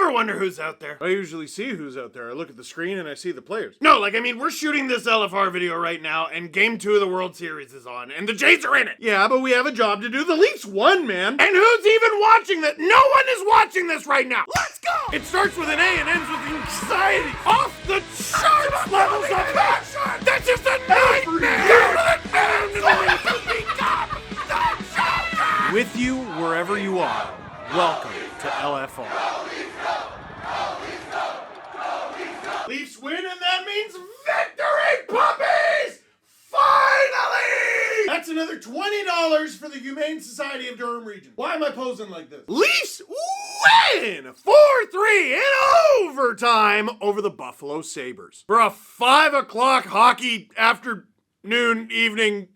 ever wonder who's out there? I usually see who's out there. I look at the screen and I see the players. No, we're shooting this LFR video right now, and Game 2 of the World Series is on, and the Jays are in it. Yeah, but we have a job to do. The Leafs won, man. And who's even watching that? No one is watching this right now. Let's go! It starts with an A and ends with anxiety. Off the charts levels of passion. That's just a nightmare. With you wherever you are, welcome to LFR. Leafs win, and that means victory, puppies! Finally! That's another $20 for the Humane Society of Durham Region. Why am I posing like this? Leafs win 4-3 in overtime over the Buffalo Sabres for a 5 o'clock hockey afternoon, evening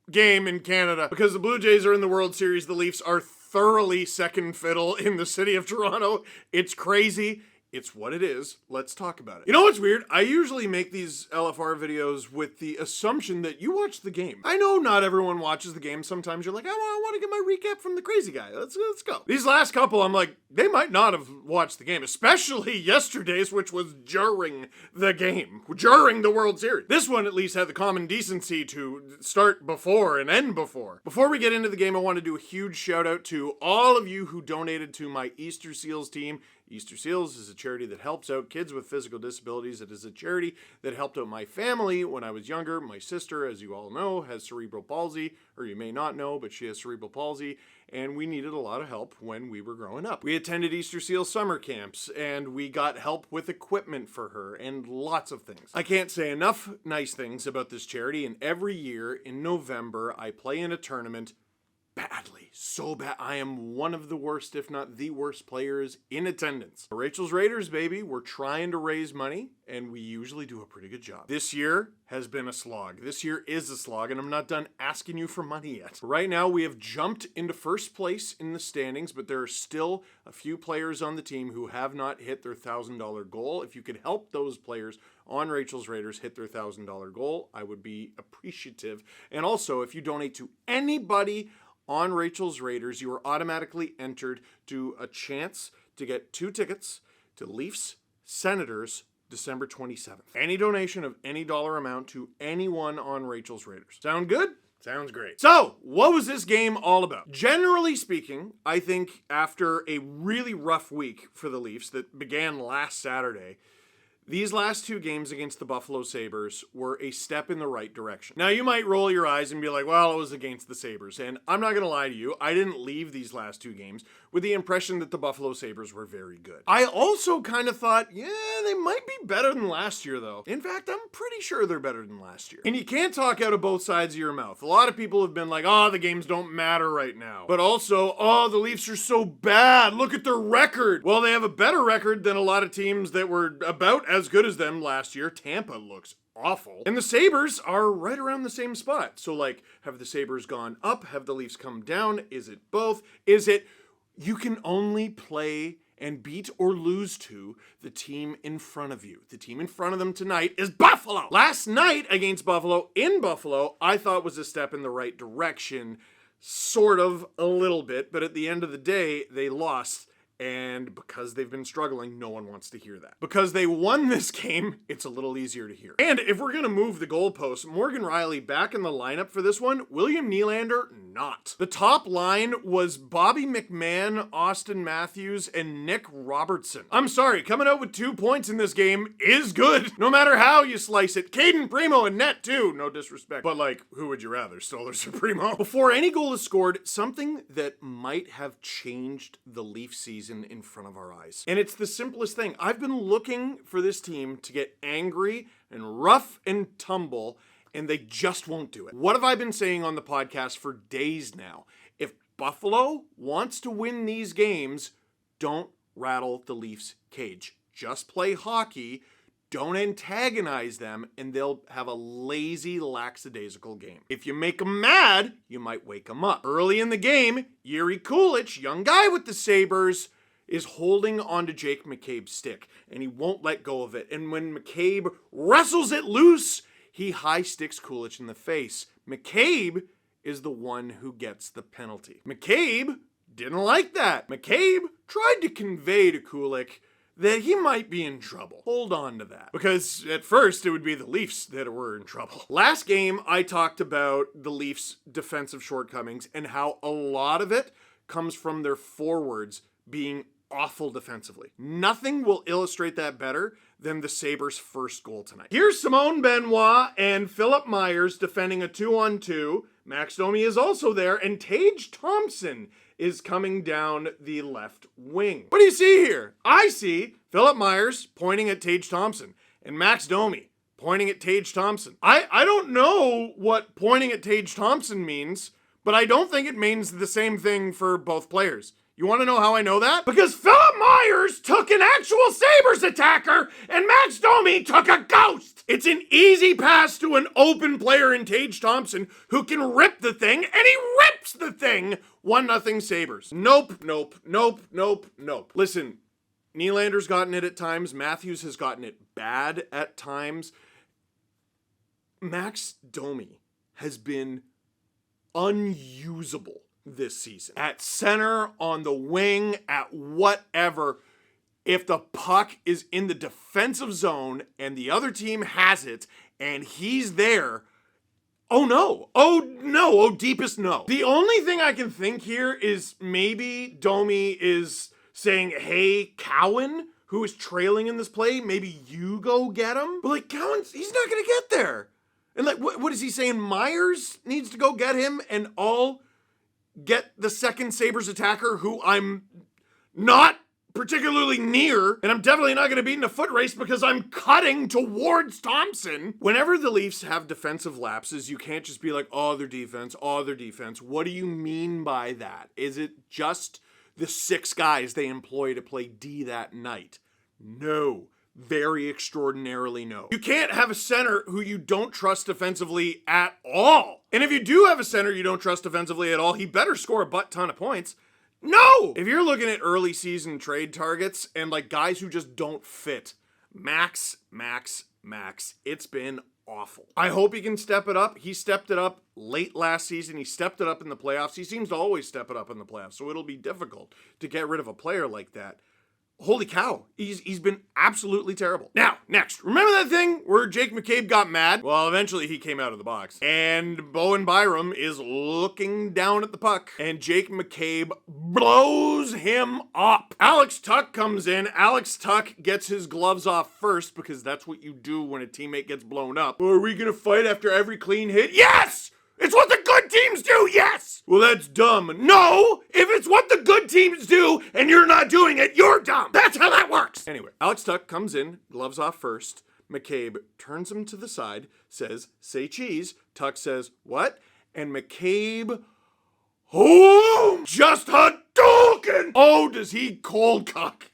game in Canada. Because the Blue Jays are in the World Series, the Leafs are thoroughly second fiddle in the city of Toronto. It's crazy. It's what it is. Let's talk about it. You know what's weird? I usually make these LFR videos with the assumption that you watch the game. I know not everyone watches the game. Sometimes you're like, I want to get my recap from the crazy guy. Let's go. These last couple, I'm like, they might not have watched the game, especially yesterday's, which was during the game, during the World Series. This one at least had the common decency to start before and end before. Before we get into the game, I want to do a huge shout out to all of you who donated to my Easter Seals team. Easter Seals is a charity that helps out kids with physical disabilities. It is a charity that helped out my family when I was younger. My sister, as you all know, has cerebral palsy, or you may not know, but she has cerebral palsy, and we needed a lot of help when we were growing up. We attended Easter Seals summer camps, and we got help with equipment for her, and lots of things. I can't say enough nice things about this charity, and every year in November, I play in a tournament badly, so bad. I am one of the worst, if not the worst players in attendance. Rachel's Raiders, baby, we're trying to raise money, and we usually do a pretty good job. This year has been a slog. This year is a slog, and I'm not done asking you for money yet. Right now, we have jumped into first place in the standings, but there are still a few players on the team who have not hit their $1,000 goal. If you could help those players on Rachel's Raiders hit their $1,000 goal, I would be appreciative. And also, if you donate to anybody on Rachel's Raiders, you are automatically entered to a chance to get 2 tickets to Leafs Senators December 27th. Any donation of any dollar amount to anyone on Rachel's Raiders. Sound good? Sounds great. So, what was this game all about? Generally speaking, I think after a really rough week for the Leafs that began last Saturday, these last 2 games against the Buffalo Sabres were a step in the right direction. Now, you might roll your eyes and be like, well, it was against the Sabres. And I'm not going to lie to you, I didn't leave these last 2 games with the impression that the Buffalo Sabres were very good. I also kind of thought, yeah, they might be better than last year, though. In fact, I'm pretty sure they're better than last year. And you can't talk out of both sides of your mouth. A lot of people have been like, oh, the games don't matter right now. But also, oh, the Leafs are so bad. Look at their record. Well, they have a better record than a lot of teams that were about as good as them last year. Tampa looks awful. And the Sabres are right around the same spot. So, have the Sabres gone up? Have the Leafs come down? Is it both? Is it you can only play and beat or lose to the team in front of you? The team in front of them tonight is Buffalo. Last night against Buffalo, in Buffalo, I thought was a step in the right direction. Sort of, a little bit. But at the end of the day, they lost. And because they've been struggling, no one wants to hear that. Because they won this game, it's a little easier to hear. And if we're going to move the goalposts, Morgan Rielly back in the lineup for this one, William Nylander not. The top line was Bobby McMahon, Austin Matthews, and Nick Robertson. I'm sorry, coming out with 2 points in this game is good, no matter how you slice it. Caden Primo and net too, no disrespect. But who would you rather, Stolarz or Primo? Before any goal is scored, something that might have changed the Leaf season in front of our eyes. And it's the simplest thing. I've been looking for this team to get angry and rough and tumble, and they just won't do it. What have I been saying on the podcast for days now? If Buffalo wants to win these games, don't rattle the Leafs' cage. Just play hockey. Don't antagonize them, and they'll have a lazy, lackadaisical game. If you make them mad, you might wake them up. Early in the game, Yuri Kulich, young guy with the Sabres, is holding onto Jake McCabe's stick, and he won't let go of it. And when McCabe wrestles it loose, he high sticks Kulich in the face. McCabe is the one who gets the penalty. McCabe didn't like that. McCabe tried to convey to Kulich that he might be in trouble. Hold on to that. Because at first, it would be the Leafs that were in trouble. Last game, I talked about the Leafs' defensive shortcomings and how a lot of it comes from their forwards being awful defensively. Nothing will illustrate that better than the Sabres' first goal tonight. Here's Simone Benoit and Philip Myers defending a 2-on-2. Max Domi is also there, and Tage Thompson is coming down the left wing. What do you see here? I see Philip Myers pointing at Tage Thompson and Max Domi pointing at Tage Thompson. I don't know what pointing at Tage Thompson means, but I don't think it means the same thing for both players. You want to know how I know that? Because Philip Myers took an actual Sabres attacker and Max Domi took a ghost. It's an easy pass to an open player in Tage Thompson who can rip the thing, and he rips the thing. 1-0 Sabres. Nope. Listen, Nylander's gotten it at times. Matthews has gotten it bad at times. Max Domi has been unusable this season. At center, on the wing, at whatever. If the puck is in the defensive zone and the other team has it and he's there, oh deepest no. The only thing I can think here is maybe Domi is saying, hey, Cowan, who is trailing in this play, maybe you go get him. But like, Cowan, he's not going to get there. And like, what is he saying? Myers needs to go get him and I'll get the second Sabres attacker who I'm not particularly near, and I'm definitely not going to be in a foot race because I'm cutting towards Thompson. Whenever the Leafs have defensive lapses, you can't just be like, oh, their defense. What do you mean by that? Is it just the 6 guys they employ to play D that night? No. Very extraordinarily no. You can't have a center who you don't trust defensively at all. And if you do have a center you don't trust defensively at all, he better score a butt ton of points. No! If you're looking at early season trade targets and like guys who just don't fit, Max, it's been awful. I hope he can step it up. He stepped it up late last season. He stepped it up in the playoffs. He seems to always step it up in the playoffs, so it'll be difficult to get rid of a player like that. Holy cow, he's been absolutely terrible. Now, next, remember that thing where Jake McCabe got mad? Well, eventually he came out of the box. And Bowen Byram is looking down at the puck, and Jake McCabe blows him up. Alex Tuch comes in. Alex Tuch gets his gloves off first, because that's what you do when a teammate gets blown up. Are we gonna fight after every clean hit? Yes! It's what the good teams do, yes! Well, that's dumb. No! If it's what the good teams do and you're not doing it, you're dumb! That's how that works! Anyway, Alex Tuch comes in, gloves off first. McCabe turns him to the side, says, say cheese. Tuch says, what? And McCabe, oh, just Hadouken! Oh, does he cold cock?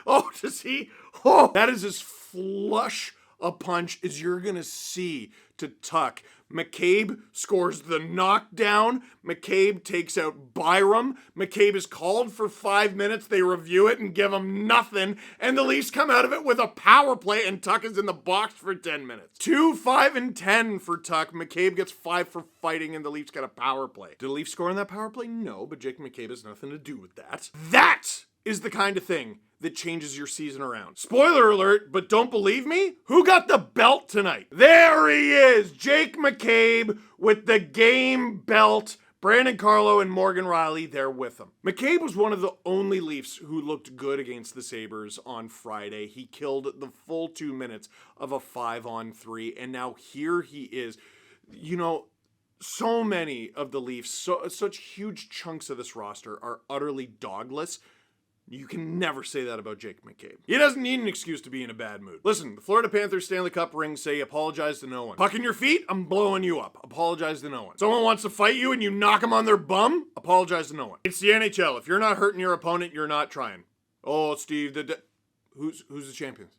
Oh, does he? Oh, that is as flush a punch as you're gonna see to Tuch. McCabe scores the knockdown. McCabe takes out Byram. McCabe is called for 5 minutes. They review it and give him nothing. And the Leafs come out of it with a power play, and Tuch is in the box for 10 minutes. 2, 5, and 10 for Tuch. McCabe gets 5 for fighting, and the Leafs get a power play. Did the Leafs score in that power play? No, but Jake McCabe has nothing to do with that. That is the kind of thing that changes your season around. Spoiler alert, but don't believe me? Who got the belt tonight? There he is, Jake McCabe with the game belt. Brandon Carlo and Morgan Rielly there with him. McCabe was one of the only Leafs who looked good against the Sabres on Friday. He killed the full 2 minutes of a 5-on-3, and now here he is. You know, so many of the Leafs, such huge chunks of this roster are utterly dogless. You can never say that about Jake McCabe. He doesn't need an excuse to be in a bad mood. Listen, the Florida Panthers Stanley Cup rings say apologize to no one. Puck in your feet, I'm blowing you up. Apologize to no one. Someone wants to fight you and you knock them on their bum, apologize to no one. It's the NHL. If you're not hurting your opponent, you're not trying. Oh, Steve, who's the champion?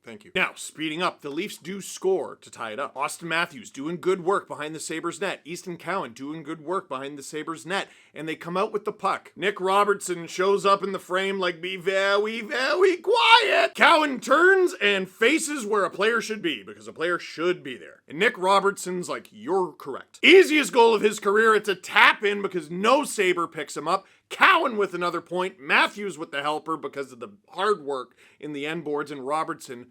Thank you. Now, speeding up, the Leafs do score to tie it up. Austin Matthews doing good work behind the Sabres net. Easton Cowan doing good work behind the Sabres net. And they come out with the puck. Nick Robertson shows up in the frame like, be very, very quiet. Cowan turns and faces where a player should be, because a player should be there. And Nick Robertson's like, you're correct. Easiest goal of his career, it's a tap in because no Sabre picks him up. Cowan with another point, Matthews with the helper because of the hard work in the end boards, and Robertson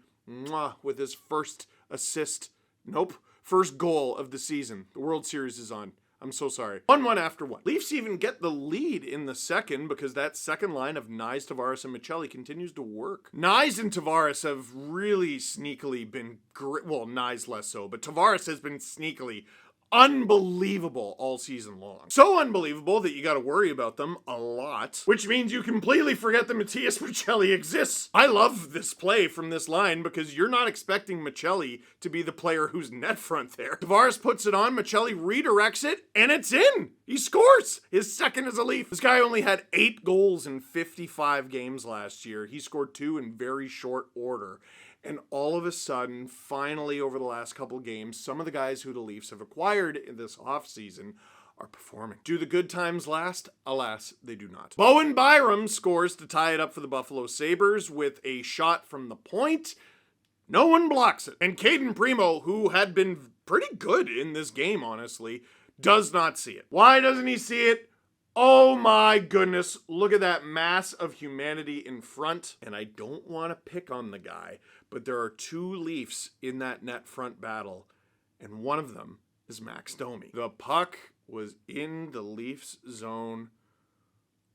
with his first assist. Nope. First goal of the season. The World Series is on. I'm so sorry. 1-1 after one. Leafs even get the lead in the second because that second line of Nyes, Tavares, and Michelli continues to work. Nyes and Tavares have really sneakily been great. Well, Nyes less so, but Tavares has been sneakily unbelievable all season long. So unbelievable that you got to worry about them a lot, which means you completely forget that Matias Michelli exists. I love this play from this line because you're not expecting Michelli to be the player who's net front there. Tavares puts it on, Michelli redirects it, and it's in. He scores his second as a Leaf. This guy only had 8 goals in 55 games last year. He scored 2 in very short order. And all of a sudden, finally, over the last couple games, some of the guys who the Leafs have acquired in this offseason are performing. Do the good times last? Alas, they do not. Bowen Byram scores to tie it up for the Buffalo Sabres with a shot from the point. No one blocks it. And Caden Primo, who had been pretty good in this game, honestly, does not see it. Why doesn't he see it? Oh my goodness, look at that mass of humanity in front. And I don't want to pick on the guy, but there are 2 Leafs in that net front battle, and one of them is Max Domi. The puck was in the Leafs zone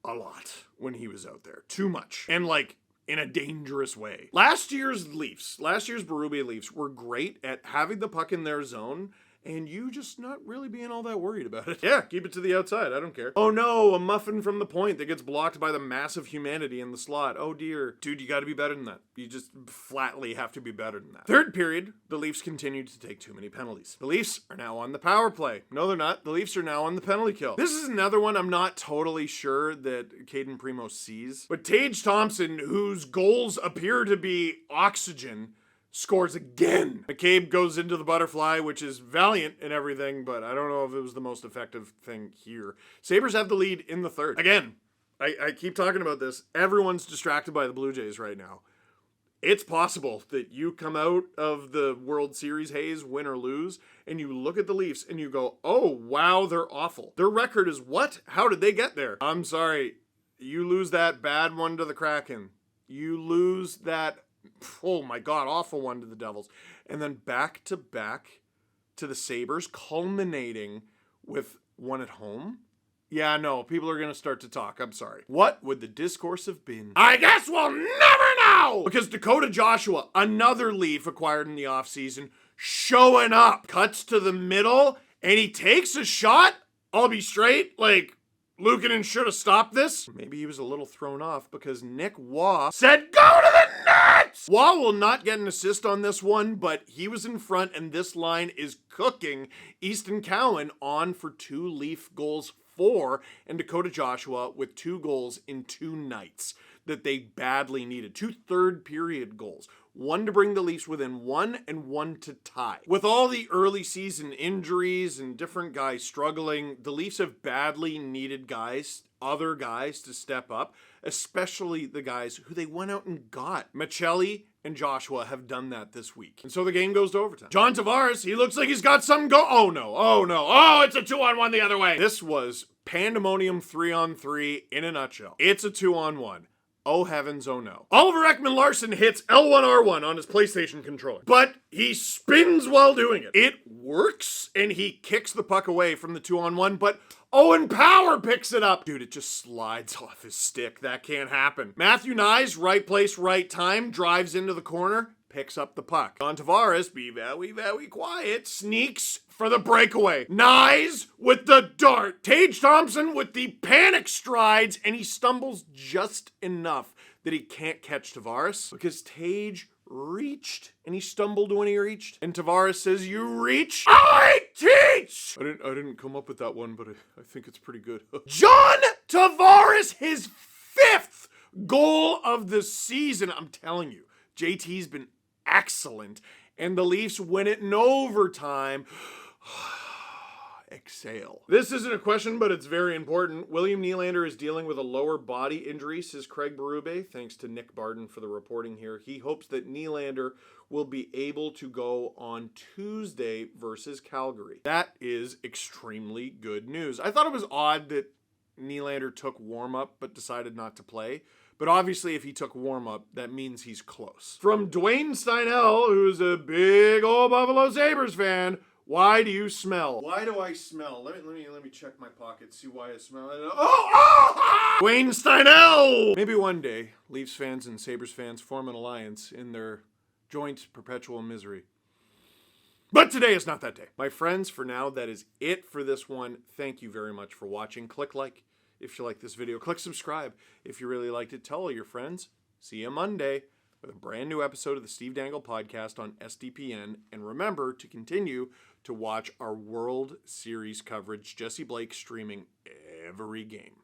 a lot when he was out there. Too much. And like, in a dangerous way. Last year's Berube Leafs were great at having the puck in their zone and you just not really being all that worried about it. Yeah, keep it to the outside. I don't care. Oh no, a muffin from the point that gets blocked by the massive humanity in the slot. Oh dear. Dude, you got to be better than that. You just flatly have to be better than that. Third period, the Leafs continued to take too many penalties. The Leafs are now on the power play. No, they're not. The Leafs are now on the penalty kill. This is another one I'm not totally sure that Caden Primo sees. But Tage Thompson, whose goals appear to be oxygen, scores again. McCabe goes into the butterfly, which is valiant and everything, but I don't know if it was the most effective thing here. Sabres have the lead in the third. Again, I keep talking about this. Everyone's distracted by the Blue Jays right now. It's possible that you come out of the World Series haze, win or lose, and you look at the Leafs and you go, oh, wow, they're awful. Their record is what? How did they get there? I'm sorry. You lose that bad one to the Kraken. You lose that, oh my God, awful one to the Devils. And then back to the Sabres, culminating with one at home. Yeah, no, people are going to start to talk. I'm sorry. What would the discourse have been? I guess we'll never know! Because Dakota Joshua, another Leaf acquired in the offseason, showing up. Cuts to the middle, and he takes a shot. I'll be straight, like, Luukkonen should have stopped this. Maybe he was a little thrown off because Nick Waugh said, go to the net! Waugh will not get an assist on this one, but he was in front, and this line is cooking. Easton Cowan on for 2 Leaf goals, 4, and Dakota Joshua with 2 goals in 2 nights that they badly needed. 2 third period goals. 1 to bring the Leafs within 1 and 1 to tie. With all the early season injuries and different guys struggling, the Leafs have badly needed other guys to step up, especially the guys who they went out and got. Michelli and Joshua have done that this week. And so the game goes to overtime. John Tavares, he looks like he's got something oh no. Oh, it's a 2-on-1 the other way. This was pandemonium 3-on-3 in a nutshell. It's a 2-on-1. Oh heavens, oh no. Oliver Ekman-Larsson hits L1R1 on his PlayStation controller, but he spins while doing it. It works, and he kicks the puck away from the 2-on-1, but Owen Power picks it up. Dude, it just slides off his stick. That can't happen. Matthew Nyes, right place, right time, drives into the corner, picks up the puck. John Tavares, be very quiet, sneaks for the breakaway. Nyes with the dart. Tage Thompson with the panic strides, and he stumbles just enough that he can't catch Tavares because Tage reached, and he stumbled when he reached. And Tavares says, you reach, I teach! I didn't come up with that one, but I think it's pretty good. John Tavares, his 5th goal of the season. I'm telling you, JT's been excellent, and the Leafs win it in overtime. Exhale. This isn't a question, but it's very important. William Nylander is dealing with a lower body injury, says Craig Berube. Thanks to Nick Barden for the reporting here. He hopes that Nylander will be able to go on Tuesday versus Calgary. That is extremely good news. I thought it was odd that Nylander took warm-up but decided not to play. But obviously, if he took warm-up, that means he's close. From Dwayne Steinell, who's a big old Buffalo Sabres fan, why do you smell? Why do I smell? Let me check my pocket, see why I smell. Dwayne Steinell! Maybe one day, Leafs fans and Sabres fans form an alliance in their joint perpetual misery. But today is not that day. My friends, for now, that is it for this one. Thank you very much for watching. Click like if you like this video. Click subscribe if you really liked it. Tell all your friends. See you Monday with a brand new episode of the Steve Dangle podcast on SDPN. And remember to continue to watch our World Series coverage. Jesse Blake streaming every game.